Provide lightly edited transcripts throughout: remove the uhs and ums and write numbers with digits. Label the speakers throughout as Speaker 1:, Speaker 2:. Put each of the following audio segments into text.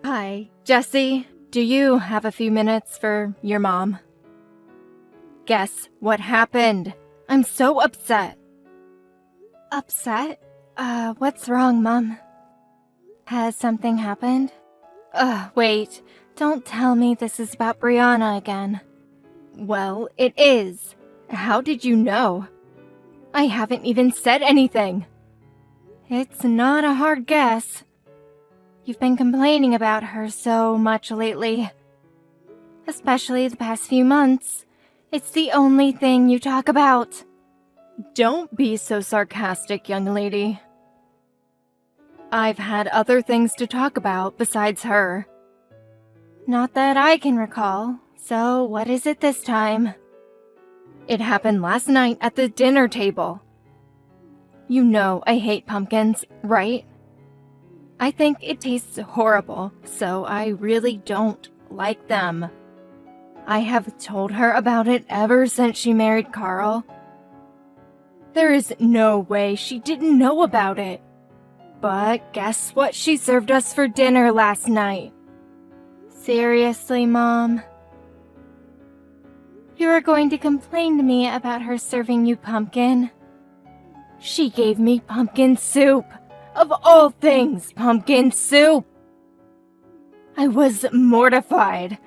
Speaker 1: Hi, Jesse. Do you have a few minutes for your mom? Guess what happened? I'm so upset. Upset? What's wrong, Mom? Has something happened? Wait. Don't tell me this is about Brianna again. Well, it is. How did you know? I haven't even said anything. It's not a hard guess. You've been complaining about her so much lately. Especially the past few months. It's the only thing you talk about. Don't be so sarcastic, young lady. I've had other things to talk about besides her. Not that I can recall. So what is it this time? It happened last night at the dinner table. You know I hate pumpkins, right? I think it tastes horrible, so I really don't like them. I have told her about it ever since she married Carl. There is no way she didn't know about it. But guess what she served us for dinner last night? Seriously, Mom? You are going to complain to me about her serving you pumpkin? She gave me pumpkin soup. Of all things, pumpkin soup! I was mortified.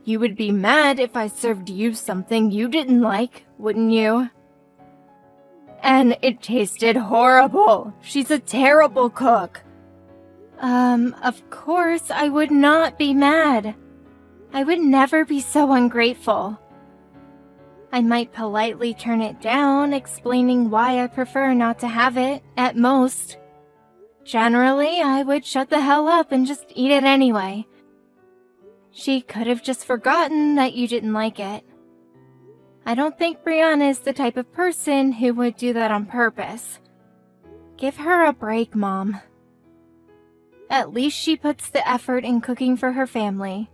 Speaker 1: You would be mad if I served you something you didn't like, wouldn't you? And it tasted horrible. She's a terrible cook. Of course I would not be mad. I would never be so ungrateful. I might politely turn it down, explaining why I prefer not to have it, at most. Generally, I would shut the hell up and just eat it anyway. She could have just forgotten that you didn't like it. I don't think Brianna is the type of person who would do that on purpose. Give her a break, Mom. At least she puts the effort in cooking for her family.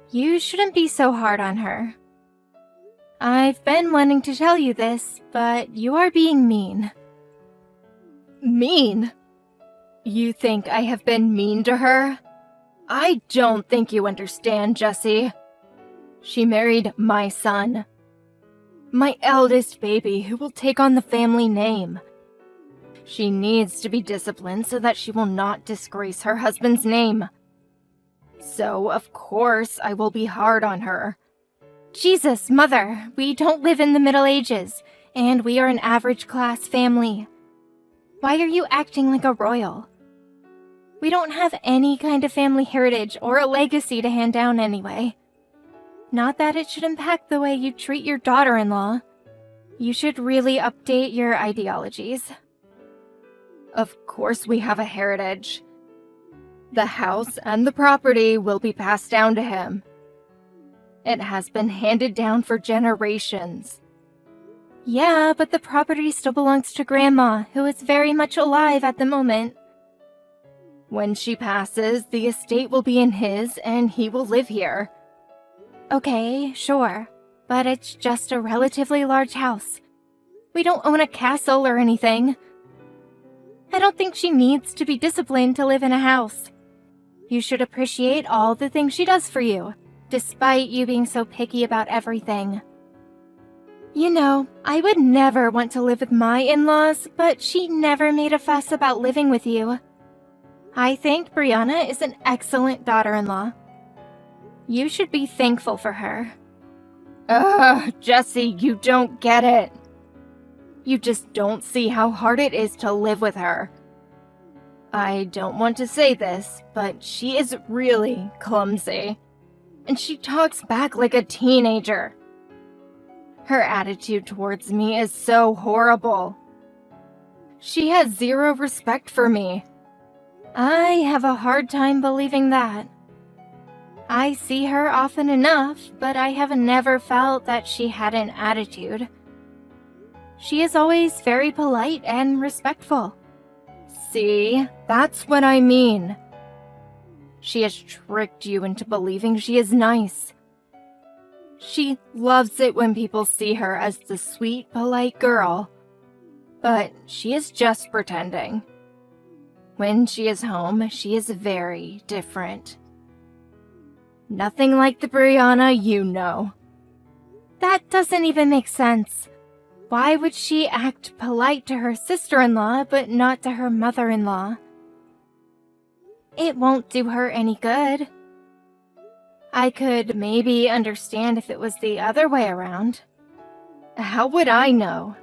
Speaker 1: You shouldn't be so hard on her. I've been wanting to tell you this, but you are being mean. Mean? You think I have been mean to her? I don't think you understand, Jesse. She married my son. My eldest baby who will take on the family name. She needs to be disciplined so that she will not disgrace her husband's name. So, of course, I will be hard on her. Jesus, Mother, we don't live in the Middle Ages, and we are an average-class family. Why are you acting like a royal? We don't have any kind of family heritage or a legacy to hand down anyway. Not that it should impact the way you treat your daughter-in-law. You should really update your ideologies. Of course we have a heritage. The house and the property will be passed down to him. It has been handed down for generations. Yeah, but the property still belongs to Grandma, who is very much alive at the moment. When she passes, the estate will be in his, and he will live here. Okay, sure, but it's just a relatively large house. We don't own a castle or anything. I don't think she needs to be disciplined to live in a house. You should appreciate all the things she does for you, despite you being so picky about everything. You know, I would never want to live with my in-laws, but she never made a fuss about living with you. I think Brianna is an excellent daughter-in-law. You should be thankful for her. Ugh, Jesse, you don't get it. You just don't see how hard it is to live with her. I don't want to say this, but she is really clumsy. And she talks back like a teenager. Her attitude towards me is so horrible. She has zero respect for me. I have a hard time believing that. I see her often enough, but I have never felt that she had an attitude. She is always very polite and respectful. See, that's what I mean. She has tricked you into believing she is nice. She loves it when people see her as the sweet, polite girl. But she is just pretending. When she is home, she is very different. Nothing like the Brianna you know. That doesn't even make sense. Why would she act polite to her sister-in-law but not to her mother-in-law? It won't do her any good. I could maybe understand if it was the other way around. How would I know?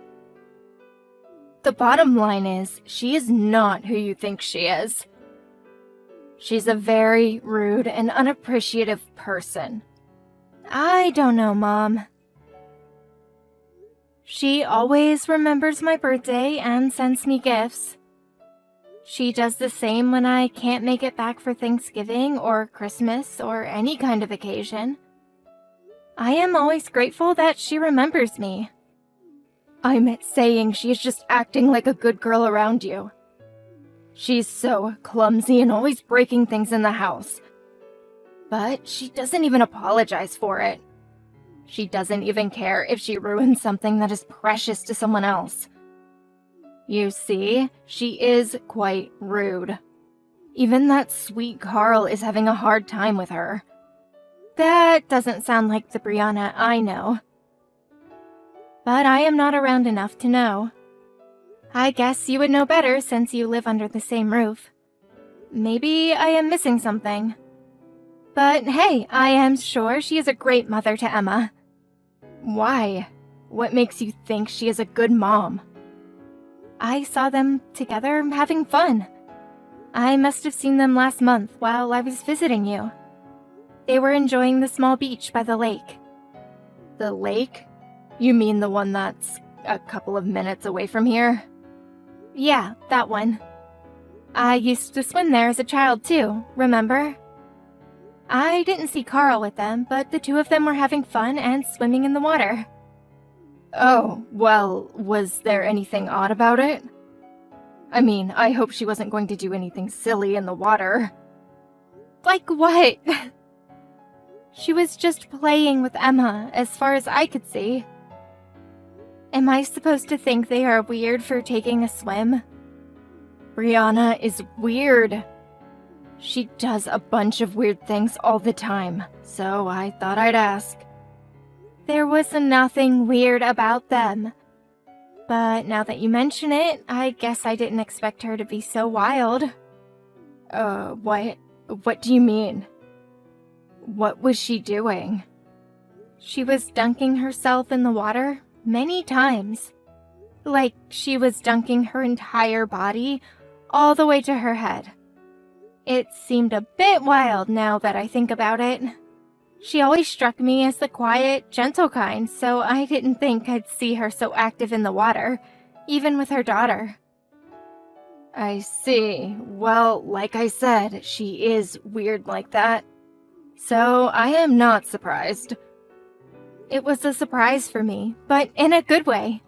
Speaker 1: The bottom line is, she is not who you think she is. She's a very rude and unappreciative person. I don't know, Mom. She always remembers my birthday and sends me gifts. She does the same when I can't make it back for Thanksgiving or Christmas or any kind of occasion. I am always grateful that she remembers me. I'm saying she is just acting like a good girl around you. She's so clumsy and always breaking things in the house. But she doesn't even apologize for it. She doesn't even care if she ruins something that is precious to someone else. You see, she is quite rude. Even that sweet Carl is having a hard time with her. That doesn't sound like the Brianna I know. But I am not around enough to know. I guess you would know better since you live under the same roof. Maybe I am missing something. But hey, I am sure she is a great mother to Emma. Why? What makes you think she is a good mom? I saw them together having fun. I must have seen them last month while I was visiting you. They were enjoying the small beach by the lake. The lake? You mean the one that's a couple of minutes away from here? Yeah, that one. I used to swim there as a child too, remember? I didn't see Carl with them, but the two of them were having fun and swimming in the water. Oh, well, was there anything odd about it? I mean, I hope she wasn't going to do anything silly in the water. Like what? She was just playing with Emma, as far as I could see. Am I supposed to think they are weird for taking a swim? Brianna is weird. She does a bunch of weird things all the time, so I thought I'd ask. There was nothing weird about them. But now that you mention it, I guess I didn't expect her to be so wild. What do you mean? What was she doing? She was dunking herself in the water many times. Like she was dunking her entire body all the way to her head. It seemed a bit wild now that I think about it. She always struck me as the quiet, gentle kind, so I didn't think I'd see her so active in the water, even with her daughter. I see. Well, like I said, she is weird like that. So I am not surprised. It was a surprise for me, but in a good way.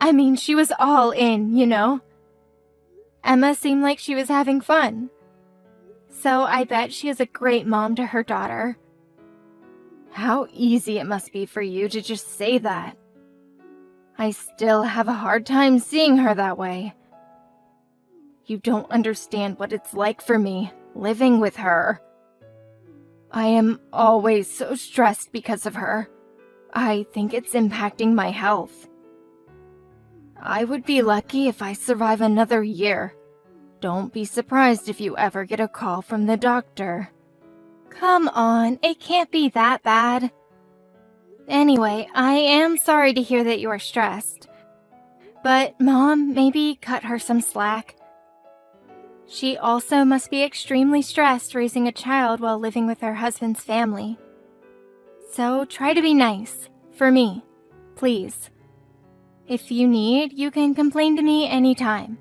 Speaker 1: I mean, she was all in, you know? Emma seemed like she was having fun. So I bet she is a great mom to her daughter. How easy it must be for you to just say that. I still have a hard time seeing her that way. You don't understand what it's like for me, living with her. I am always so stressed because of her. I think it's impacting my health. I would be lucky if I survive another year. Don't be surprised if you ever get a call from the doctor. Come on, it can't be that bad. Anyway, I am sorry to hear that you are stressed. But, Mom, maybe cut her some slack. She also must be extremely stressed raising a child while living with her husband's family. So try to be nice, for me, please. If you need, you can complain to me anytime.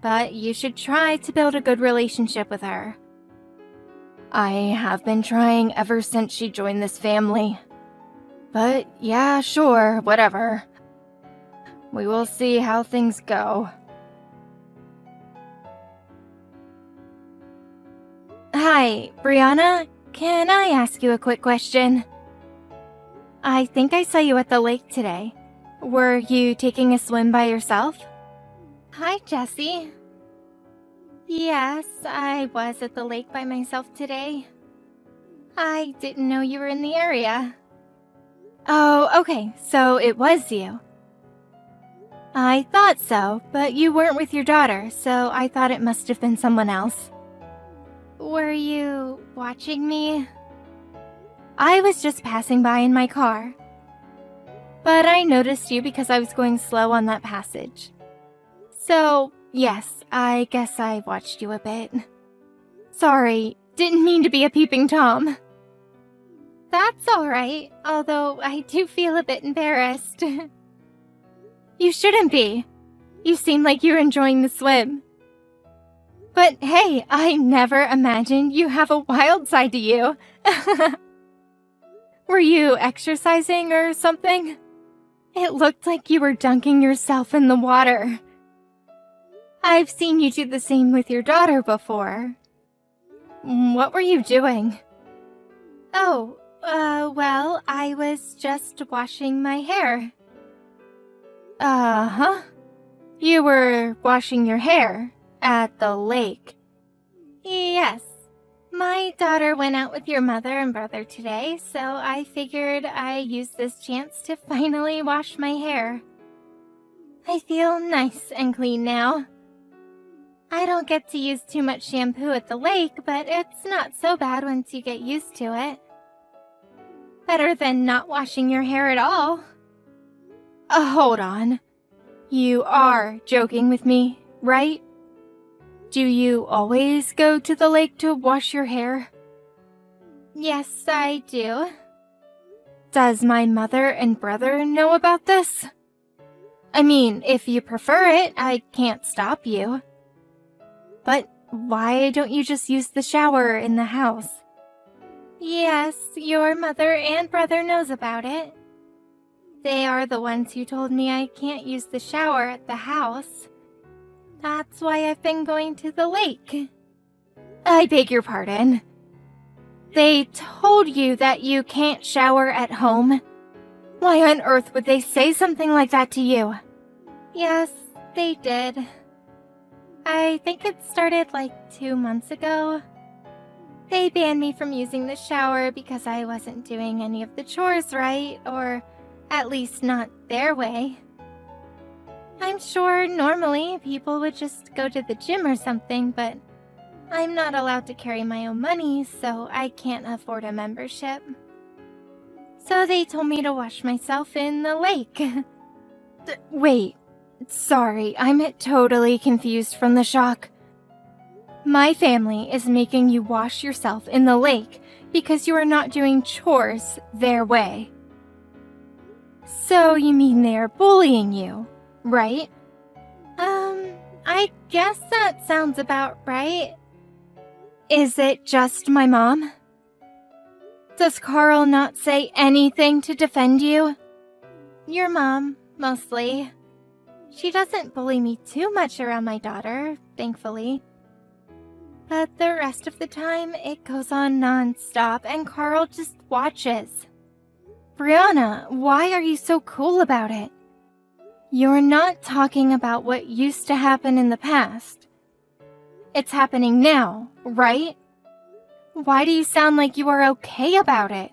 Speaker 1: But you should try to build a good relationship with her. I have been trying ever since she joined this family. But yeah, sure, whatever. We will see how things go. Hi, Brianna. Can I ask you a quick question? I think I saw you at the lake today. Were you taking a swim by yourself? Hi, Jessie. Yes, I was at the lake by myself today. I didn't know you were in the area. Oh, okay, so it was you. I thought so, but you weren't with your daughter, so I thought it must have been someone else. Were you watching me? I was just passing by in my car. But I noticed you because I was going slow on that passage. So, yes, I guess I watched you a bit. Sorry, didn't mean to be a peeping Tom. That's alright, although I do feel a bit embarrassed. You shouldn't be. You seem like you're enjoying the swim. But hey, I never imagined you have a wild side to you. Were you exercising or something? It looked like you were dunking yourself in the water. I've seen you do the same with your daughter before. What were you doing? Oh, well, I was just washing my hair. Uh-huh. You were washing your hair at the lake. Yes. My daughter went out with your mother and brother today, so I figured I'd use this chance to finally wash my hair. I feel nice and clean now. I don't get to use too much shampoo at the lake, but it's not so bad once you get used to it. Better than not washing your hair at all. Hold on. You are joking with me, right? Do you always go to the lake to wash your hair? Yes, I do. Does my mother and brother know about this? I mean, if you prefer it, I can't stop you. But why don't you just use the shower in the house? Yes, your mother and brother knows about it. They are the ones who told me I can't use the shower at the house. That's why I've been going to the lake. I beg your pardon. They told you that you can't shower at home? Why on earth would they say something like that to you? Yes, they did. I think it started like 2 months ago. They banned me from using the shower because I wasn't doing any of the chores right, or at least not their way. I'm sure normally people would just go to the gym or something, but I'm not allowed to carry my own money, so I can't afford a membership. So they told me to wash myself in the lake. Wait, sorry, I'm totally confused from the shock. My family is making you wash yourself in the lake because you are not doing chores their way. So you mean they are bullying you, right? I guess that sounds about right. Is it just my mom? Does Carl not say anything to defend you? Your mom, mostly. She doesn't bully me too much around my daughter, thankfully. But the rest of the time, it goes on non-stop and Carl just watches. Brianna, why are you so cool about it? You're not talking about what used to happen in the past. It's happening now, right? Why do you sound like you are okay about it?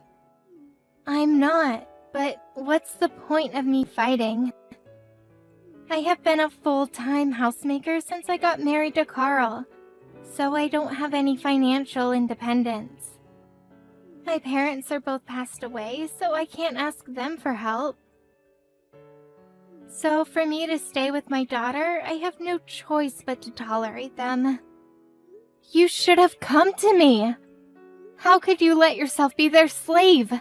Speaker 1: I'm not, but what's the point of me fighting? I have been a full-time housemaker since I got married to Carl, so I don't have any financial independence. My parents are both passed away, so I can't ask them for help. So for me to stay with my daughter, I have no choice but to tolerate them. You should have come to me. How could you let yourself be their slave?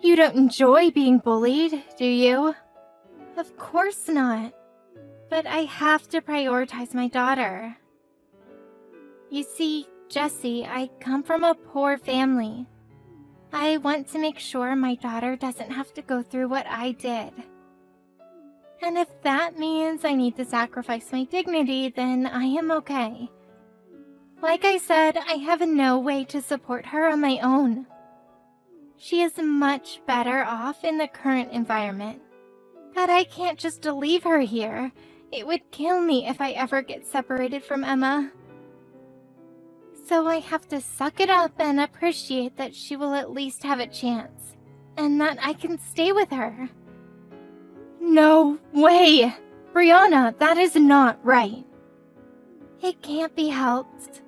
Speaker 1: You don't enjoy being bullied, do you? Of course not. But I have to prioritize my daughter. You see, Jessie, I come from a poor family. I want to make sure my daughter doesn't have to go through what I did. And if that means I need to sacrifice my dignity, then I am okay. Like I said, I have no way to support her on my own. She is much better off in the current environment. But I can't just leave her here. It would kill me if I ever get separated from Emma. So I have to suck it up and appreciate that she will at least have a chance, and that I can stay with her. No way! Brianna, that is not right. It can't be helped.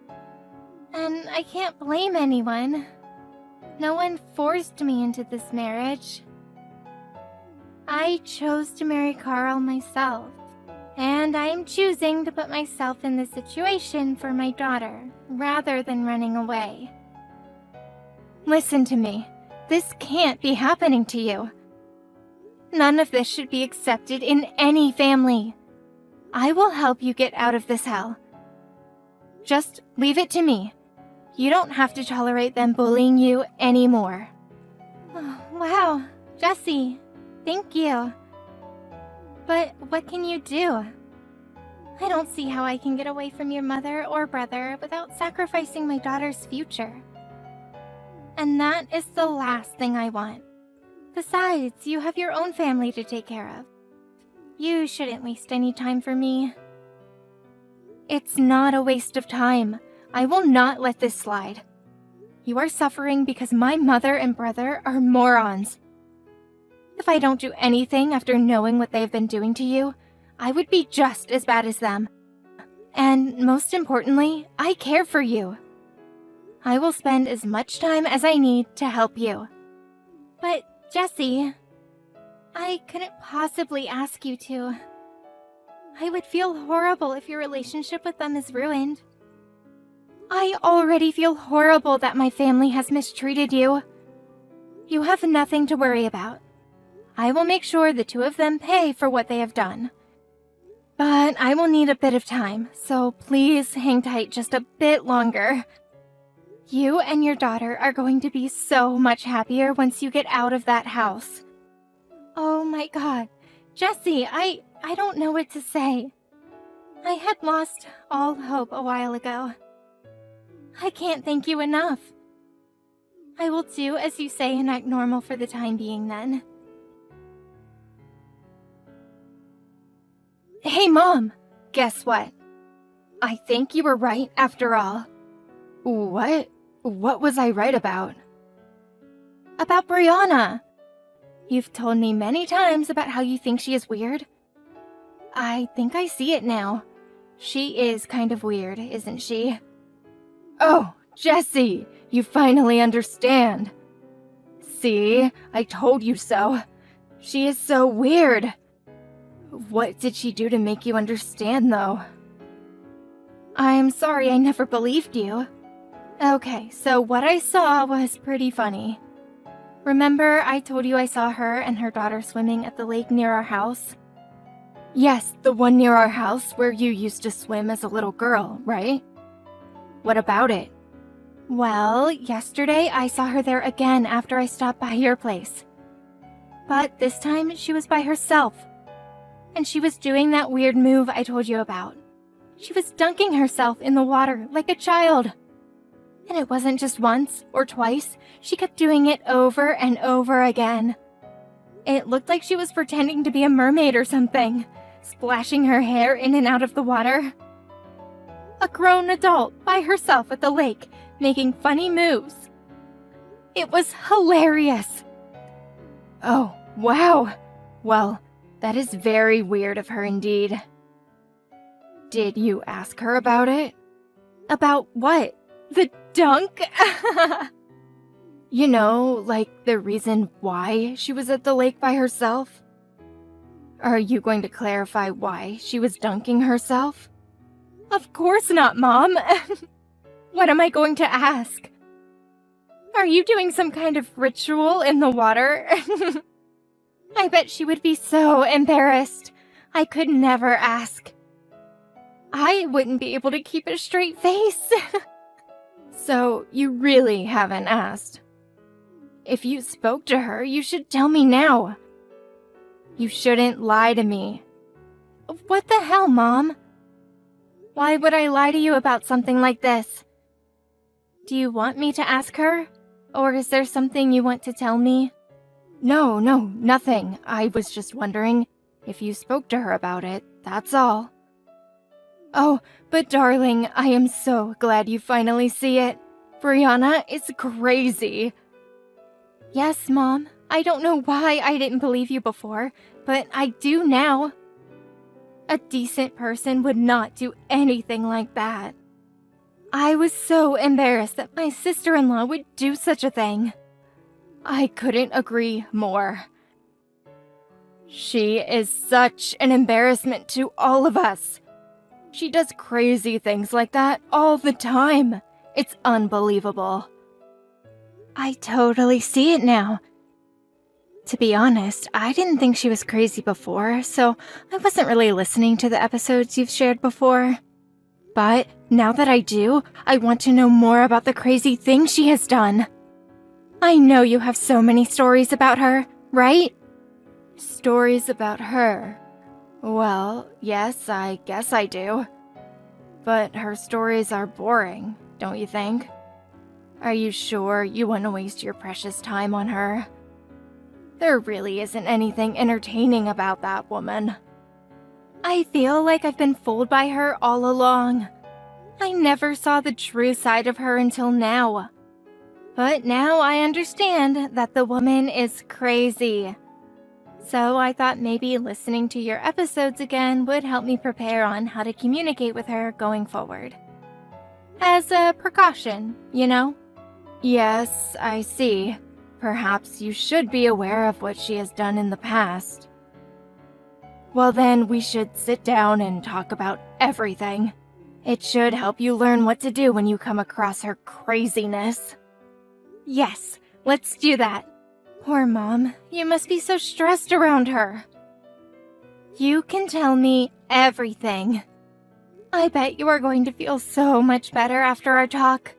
Speaker 1: And I can't blame anyone. No one forced me into this marriage. I chose to marry Carl myself, and I am choosing to put myself in this situation for my daughter, rather than running away. Listen to me. This can't be happening to you. None of this should be accepted in any family. I will help you get out of this hell. Just leave it to me. You don't have to tolerate them bullying you anymore. Oh, wow, Jessie, thank you. But what can you do? I don't see how I can get away from your mother or brother without sacrificing my daughter's future. And that is the last thing I want. Besides, you have your own family to take care of. You shouldn't waste any time for me. It's not a waste of time. I will not let this slide. You are suffering because my mother and brother are morons. If I don't do anything after knowing what they've been doing to you, I would be just as bad as them. And most importantly, I care for you. I will spend as much time as I need to help you. But, Jessie, I couldn't possibly ask you to. I would feel horrible if your relationship with them is ruined. I already feel horrible that my family has mistreated you. You have nothing to worry about. I will make sure the two of them pay for what they have done. But I will need a bit of time, so please hang tight just a bit longer. You and your daughter are going to be so much happier once you get out of that house. Oh my god, Jessie, I don't know what to say. I had lost all hope a while ago. I can't thank you enough. I will do as you say and act normal for the time being then. Hey Mom, guess what? I think you were right after all. What? What was I right about? About Brianna. You've told me many times about how you think she is weird. I think I see it now. She is kind of weird, isn't she? Oh, Jessie, you finally understand. See, I told you so. She is so weird. What did she do to make you understand, though? I'm sorry I never believed you. Okay, so what I saw was pretty funny. Remember I told you I saw her and her daughter swimming at the lake near our house? Yes, the one near our house where you used to swim as a little girl, right? What about it? Well, yesterday I saw her there again after I stopped by your place. But this time she was by herself. And she was doing that weird move I told you about. She was dunking herself in the water like a child. And it wasn't just once or twice, she kept doing it over and over again. It looked like she was pretending to be a mermaid or something, splashing her hair in and out of the water. A grown adult by herself at the lake, making funny moves. It was hilarious. Oh, wow. Well, that is very weird of her indeed. Did you ask her about it? About what? The dunk? You know, like the reason why she was at the lake by herself? Are you going to clarify why she was dunking herself? Of course not, Mom. What am I going to ask? Are you doing some kind of ritual in the water? I bet she would be so embarrassed. I could never ask. I wouldn't be able to keep a straight face. So, you really haven't asked. If you spoke to her, you should tell me now. You shouldn't lie to me. What the hell, Mom? Why would I lie to you about something like this? Do you want me to ask her? Or is there something you want to tell me? No, nothing. I was just wondering, if you spoke to her about it, that's all. Oh, but darling, I am so glad you finally see it. Brianna is crazy. Yes, Mom. I don't know why I didn't believe you before, but I do now. A decent person would not do anything like that. I was so embarrassed that my sister-in-law would do such a thing. I couldn't agree more. She is such an embarrassment to all of us. She does crazy things like that all the time. It's unbelievable. I totally see it now. To be honest, I didn't think she was crazy before, so I wasn't really listening to the episodes you've shared before. But now that I do, I want to know more about the crazy things she has done. I know you have so many stories about her, right? Stories about her? Well, yes, I guess I do. But her stories are boring, don't you think? Are you sure you want to waste your precious time on her? There really isn't anything entertaining about that woman. I feel like I've been fooled by her all along. I never saw the true side of her until now. But now I understand that the woman is crazy. So I thought maybe listening to your episodes again would help me prepare on how to communicate with her going forward. As a precaution, you know? Yes, I see. Perhaps you should be aware of what she has done in the past. Well then, we should sit down and talk about everything. It should help you learn what to do when you come across her craziness. Yes, let's do that. Poor Mom, you must be so stressed around her. You can tell me everything. I bet you are going to feel so much better after our talk.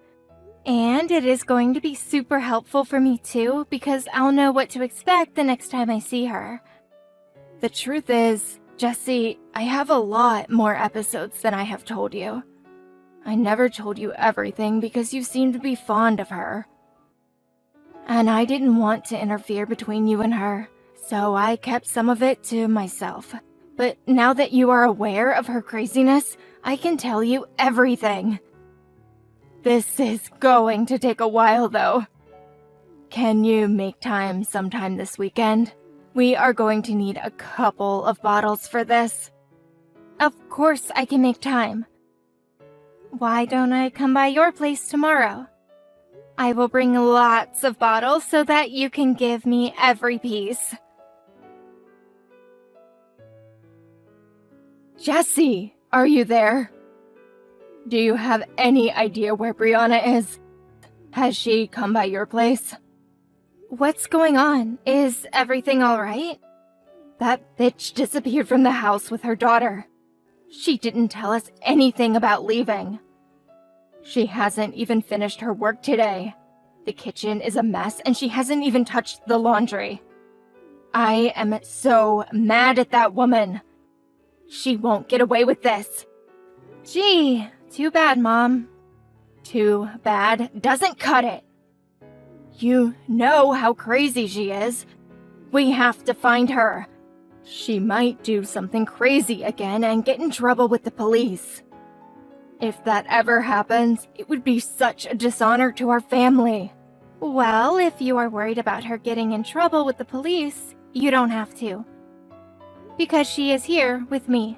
Speaker 1: And it is going to be super helpful for me too, because I'll know what to expect the next time I see her. The truth is, Jessie, I have a lot more episodes than I have told you. I never told you everything because you seem to be fond of her. And I didn't want to interfere between you and her, so I kept some of it to myself. But now that you are aware of her craziness, I can tell you everything. This is going to take a while, though. Can you make time sometime this weekend? We are going to need a couple of bottles for this. Of course I can make time. Why don't I come by your place tomorrow? I will bring lots of bottles so that you can give me every piece. Jessie, are you there? Do you have any idea where Brianna is? Has she come by your place? What's going on? Is everything alright? That bitch disappeared from the house with her daughter. She didn't tell us anything about leaving. She hasn't even finished her work today. The kitchen is a mess and she hasn't even touched the laundry. I am so mad at that woman. She won't get away with this. Gee, too bad, Mom. Too bad doesn't cut it. You know how crazy she is. We have to find her. She might do something crazy again and get in trouble with the police. If that ever happens, it would be such a dishonor to our family. Well, if you are worried about her getting in trouble with the police, you don't have to. Because she is here with me.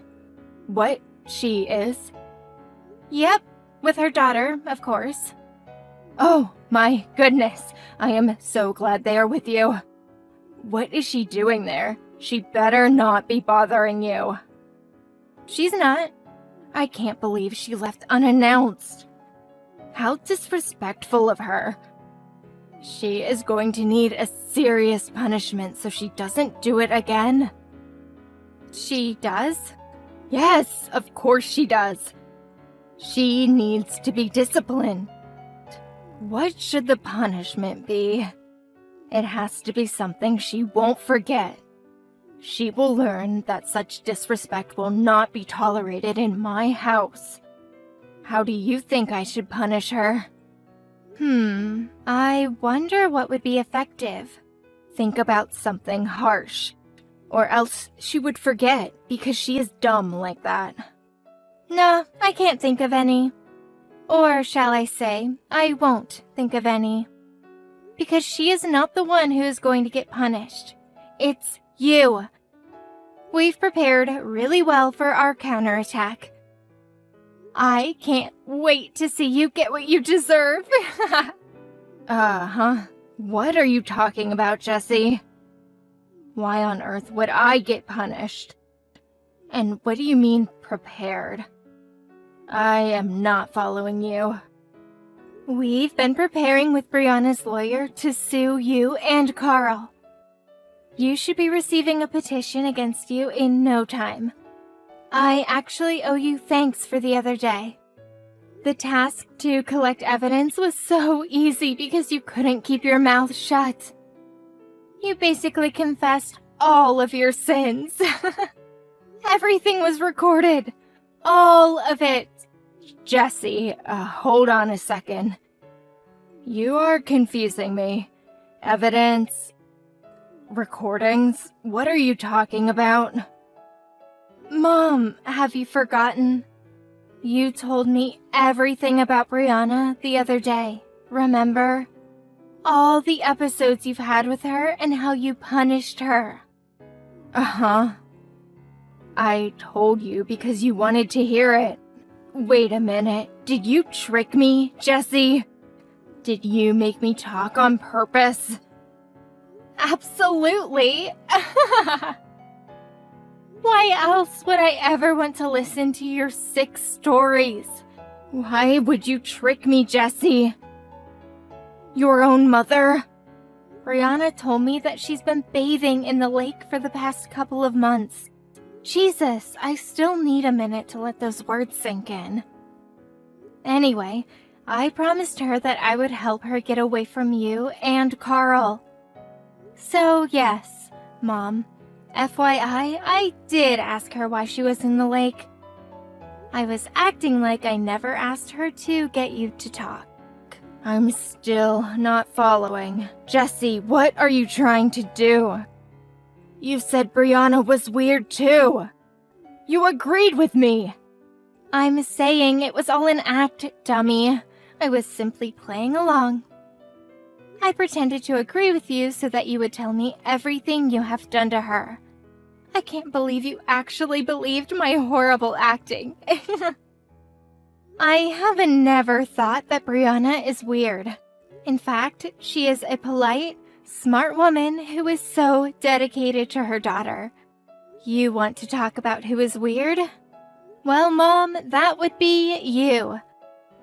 Speaker 1: What? She is? Yep, with her daughter, of course. Oh, my goodness. I am so glad they are with you. What is she doing there? She better not be bothering you. She's not. I can't believe she left unannounced. How disrespectful of her. She is going to need a serious punishment so she doesn't do it again. She does? Yes, of course she does. She needs to be disciplined. What should the punishment be? It has to be something she won't forget. She will learn that such disrespect will not be tolerated in my house. How do you think I should punish her? I wonder what would be effective. Think about something harsh. Or else she would forget because she is dumb like that. No, I can't think of any. Or shall I say, I won't think of any. Because she is not the one who is going to get punished. It's you. We've prepared really well for our counterattack. I can't wait to see you get what you deserve. What are you talking about, Jessie? Why on earth would I get punished? And what do you mean, prepared? I am not following you. We've been preparing with Brianna's lawyer to sue you and Carl. You should be receiving a petition against you in no time. I actually owe you thanks for the other day. The task to collect evidence was so easy because you couldn't keep your mouth shut. You basically confessed all of your sins. Everything was recorded. All of it. Jessie, hold on a second. You are confusing me. Evidence? Recordings? What are you talking about? Mom, have you forgotten? You told me everything about Brianna the other day, remember? All the episodes you've had with her and how you punished her. Uh-huh. I told you because you wanted to hear it. Wait a minute, did you trick me, Jessie? Did you make me talk on purpose? Absolutely! Why else would I ever want to listen to your sick stories? Why would you trick me, Jessie? Your own mother? Brianna told me that she's been bathing in the lake for the past couple of months. Jesus, I still need a minute to let those words sink in. Anyway, I promised her that I would help her get away from you and Carl. So yes, Mom, FYI, I did ask her why she was in the lake. I was acting like I never asked her to get you to talk. I'm still not following. Jessie, what are you trying to do? You said Brianna was weird too. You agreed with me. I'm saying it was all an act, dummy. I was simply playing along. I pretended to agree with you so that you would tell me everything you have done to her. I can't believe you actually believed my horrible acting. I have never thought that Brianna is weird. In fact, she is a polite, smart woman who is so dedicated to her daughter. You want to talk about who is weird? Well, Mom, that would be you.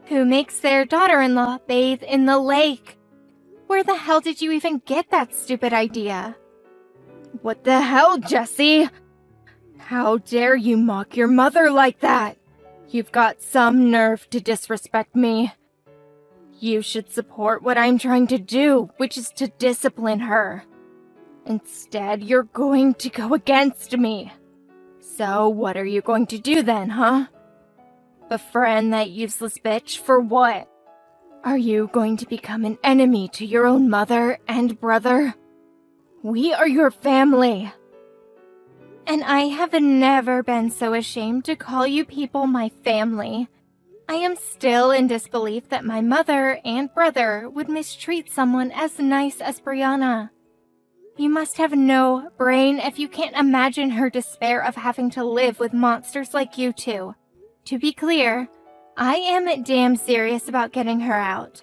Speaker 1: Who makes their daughter-in-law bathe in the lake? Where the hell did you even get that stupid idea? What the hell, Jessie? How dare you mock your mother like that? You've got some nerve to disrespect me. You should support what I'm trying to do, which is to discipline her. Instead, you're going to go against me. So, what are you going to do then, huh? Befriend that useless bitch for what? Are you going to become an enemy to your own mother and brother? We are your family. And I have never been so ashamed to call you people my family. I am still in disbelief that my mother and brother would mistreat someone as nice as Brianna. You must have no brain if you can't imagine her despair of having to live with monsters like you two. To be clear, I am damn serious about getting her out.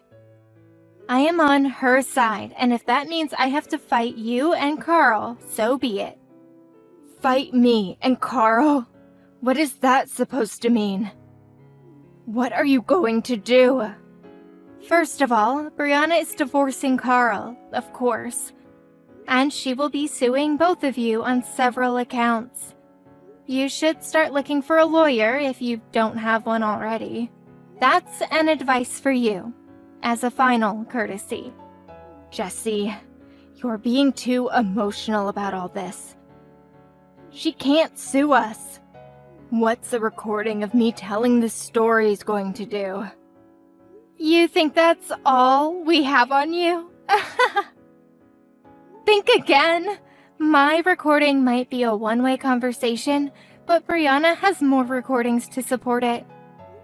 Speaker 1: I am on her side, and if that means I have to fight you and Carl, so be it. Fight me and Carl? What is that supposed to mean? What are you going to do? First of all, Brianna is divorcing Carl, of course. And she will be suing both of you on several accounts. You should start looking for a lawyer if you don't have one already. That's an advice for you, as a final courtesy. Jessie, you're being too emotional about all this. She can't sue us. What's a recording of me telling this story going to do? You think that's all we have on you? Think again. My recording might be a one-way conversation, but Brianna has more recordings to support it.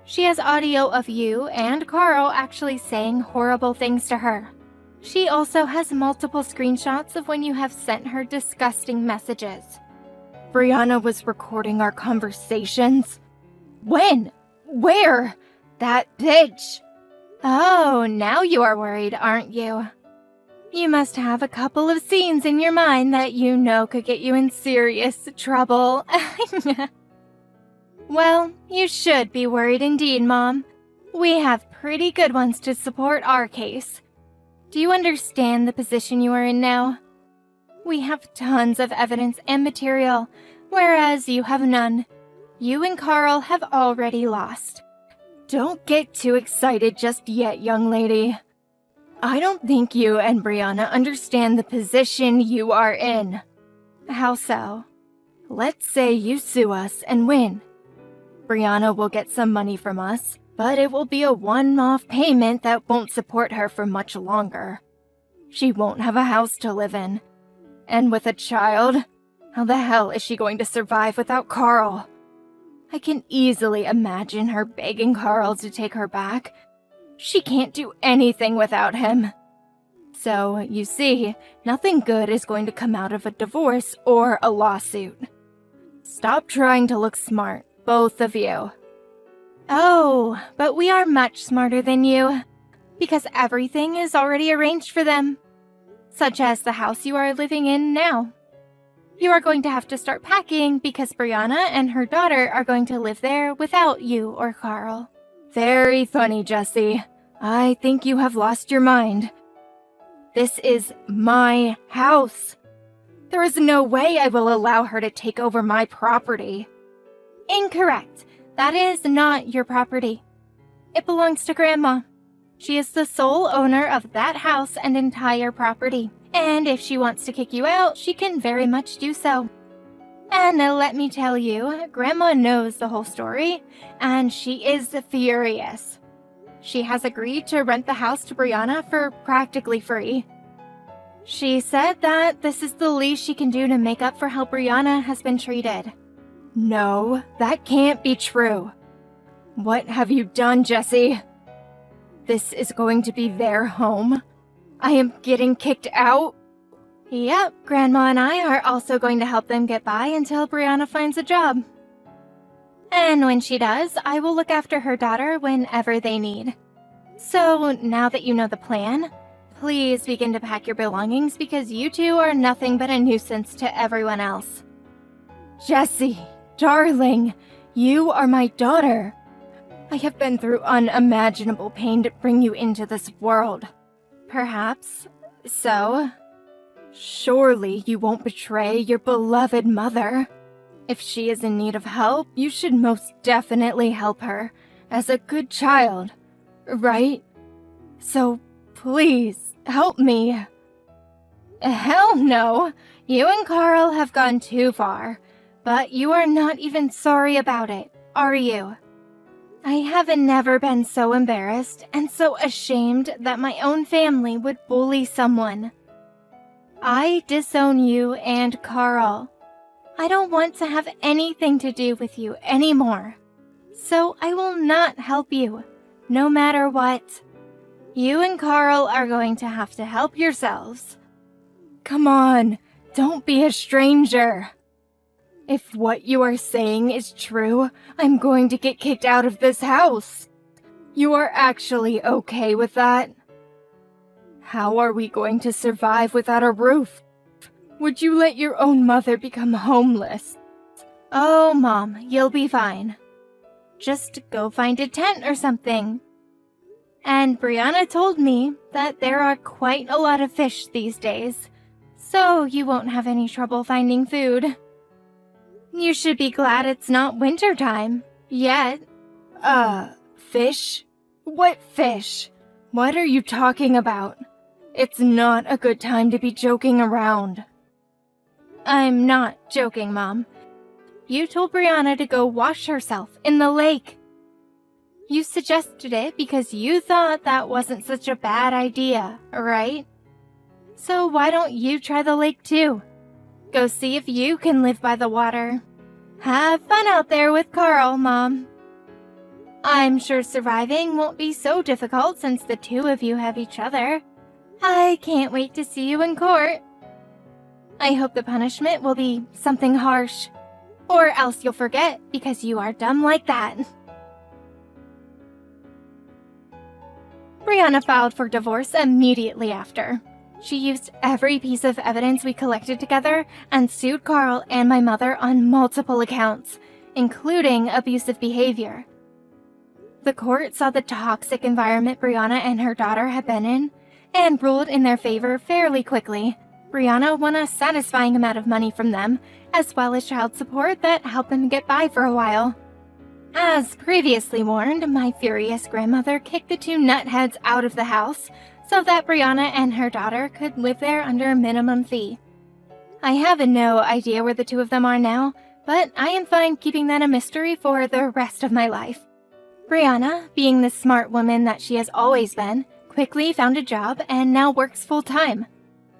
Speaker 1: She has audio of you and Carl actually saying horrible things to her. She also has multiple screenshots of when you have sent her disgusting messages. Brianna was recording our conversations? When? Where? That bitch! Oh, now you are worried, aren't you? You must have a couple of scenes in your mind that you know could get you in serious trouble. Well, you should be worried indeed, Mom. We have pretty good ones to support our case. Do you understand the position you are in now? We have tons of evidence and material, whereas you have none. You and Carl have already lost. Don't get too excited just yet, young lady. I don't think you and Brianna understand the position you are in. How so? Let's say you sue us and win. Brianna will get some money from us, but it will be a one-off payment that won't support her for much longer. She won't have a house to live in. And with a child, how the hell is she going to survive without Carl? I can easily imagine her begging Carl to take her back. She can't do anything without him. So, you see, nothing good is going to come out of a divorce or a lawsuit. Stop trying to look smart, both of you. Oh, but we are much smarter than you, because everything is already arranged for them, such as the house you are living in now. You are going to have to start packing because Brianna and her daughter are going to live there without you or Carl. Very funny, Jessie. I think you have lost your mind. This is my house. There is no way I will allow her to take over my property. Incorrect. That is not your property. It belongs to Grandma. She is the sole owner of that house and entire property. And if she wants to kick you out, she can very much do so. And let me tell you, Grandma knows the whole story, and she is furious. She has agreed to rent the house to Brianna for practically free. She said that this is the least she can do to make up for how Brianna has been treated. No, that can't be true. What have you done, Jessie? This is going to be their home. I am getting kicked out? Yep, Grandma and I are also going to help them get by until Brianna finds a job. And when she does, I will look after her daughter whenever they need. So, now that you know the plan, please begin to pack your belongings because you two are nothing but a nuisance to everyone else. Jessie, darling, you are my daughter. I have been through unimaginable pain to bring you into this world. Perhaps so. Surely you won't betray your beloved mother. If she is in need of help, you should most definitely help her, as a good child, right? So please, help me. Hell no! You and Carl have gone too far, but you are not even sorry about it, are you? I have never been so embarrassed and so ashamed that my own family would bully someone. I disown you and Carl. I don't want to have anything to do with you anymore. So I will not help you, no matter what. You and Carl are going to have to help yourselves. Come on, don't be a stranger. If what you are saying is true, I'm going to get kicked out of this house. You are actually okay with that? How are we going to survive without a roof? Would you let your own mother become homeless? Oh, Mom, you'll be fine. Just go find a tent or something. And Brianna told me that there are quite a lot of fish these days, so you won't have any trouble finding food. You should be glad it's not winter time, yet. Fish? What fish? What are you talking about? It's not a good time to be joking around. I'm not joking, Mom. You told Brianna to go wash herself in the lake. You suggested it because you thought that wasn't such a bad idea, right? So why don't you try the lake too? Go see if you can live by the water. Have fun out there with Carl, Mom. I'm sure surviving won't be so difficult since the two of you have each other. I can't wait to see you in court. I hope the punishment will be something harsh, or else you'll forget because you are dumb like that. Brianna filed for divorce immediately after. She used every piece of evidence we collected together and sued Carl and my mother on multiple accounts, including abusive behavior. The court saw the toxic environment Brianna and her daughter had been in and ruled in their favor fairly quickly. Brianna won a satisfying amount of money from them, as well as child support that helped them get by for a while. As previously warned, my furious grandmother kicked the two nutheads out of the house so that Brianna and her daughter could live there under a minimum fee. I have no idea where the two of them are now, but I am fine keeping that a mystery for the rest of my life. Brianna, being the smart woman that she has always been, quickly found a job and now works full-time.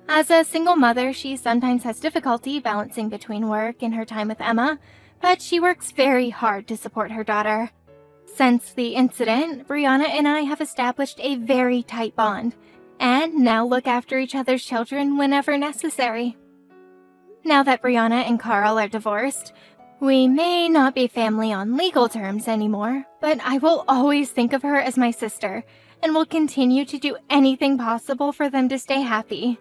Speaker 1: As a single mother, she sometimes has difficulty balancing between work and her time with Emma, but she works very hard to support her daughter. Since the incident, Brianna and I have established a very tight bond, and now look after each other's children whenever necessary. Now that Brianna and Carl are divorced, we may not be family on legal terms anymore, but I will always think of her as my sister, and will continue to do anything possible for them to stay happy.